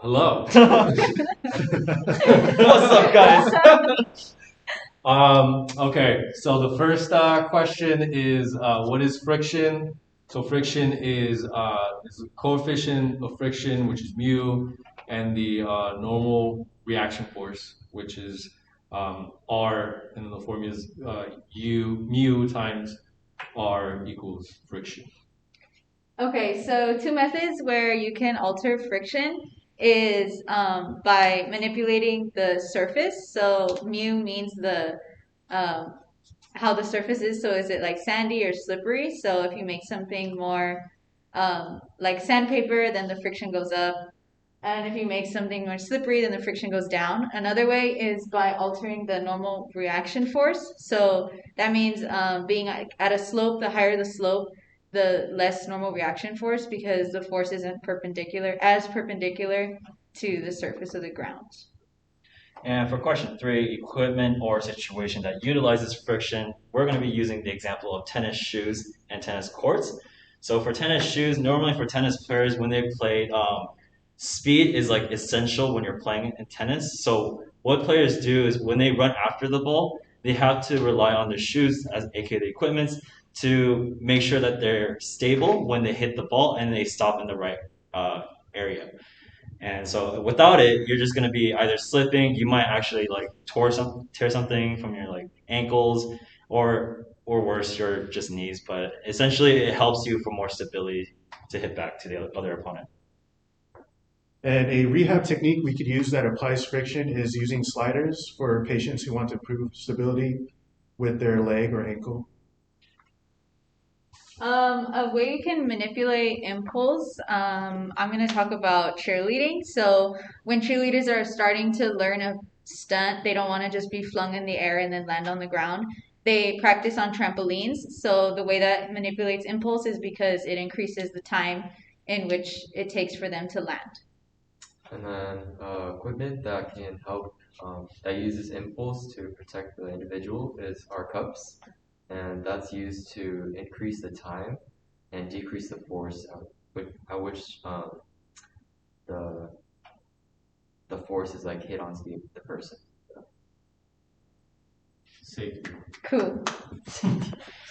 Hello. What's up, guys? Okay, so the first question is what is friction? So friction is a coefficient of friction, which is mu, and the normal reaction force, which is R, and the formula is U mu times R equals friction. Okay, so two methods where you can alter friction is by manipulating the surface. So mu means the um, how the surface is. So is it like sandy or slippery? So if you make something more like sandpaper, then the friction goes up. And if you make something more slippery, then the friction goes down. Another way is by altering the normal reaction force. So that means being at a slope, the higher the slope, the less normal reaction force because the force isn't perpendicular to the surface of the ground. And for question 3, equipment or situation that utilizes friction, we're going to be using the example of tennis shoes and tennis courts. So for tennis shoes, normally for tennis players, when they play, speed is like essential when you're playing in tennis. So what players do is when they run after the ball, they have to rely on their shoes, as aka the equipment, to make sure that they're stable when they hit the ball and they stop in the right area. And so without it, you're just gonna be either slipping. You might actually like tear something from your like ankles, or worse, your just knees. But essentially, it helps you for more stability to hit back to the other opponent. And a rehab technique we could use that applies friction is using sliders for patients who want to improve stability with their leg or ankle. A way you can manipulate impulse. I'm going to talk about cheerleading. So when cheerleaders are starting to learn a stunt, they don't want to just be flung in the air and then land on the ground. They practice on trampolines. So the way that manipulates impulse is because it increases the time in which it takes for them to land. And then equipment that can help that uses impulse to protect the individual is our cups, and that's used to increase the time and decrease the force at which the the force is like hit onto the person. Safety. Cool.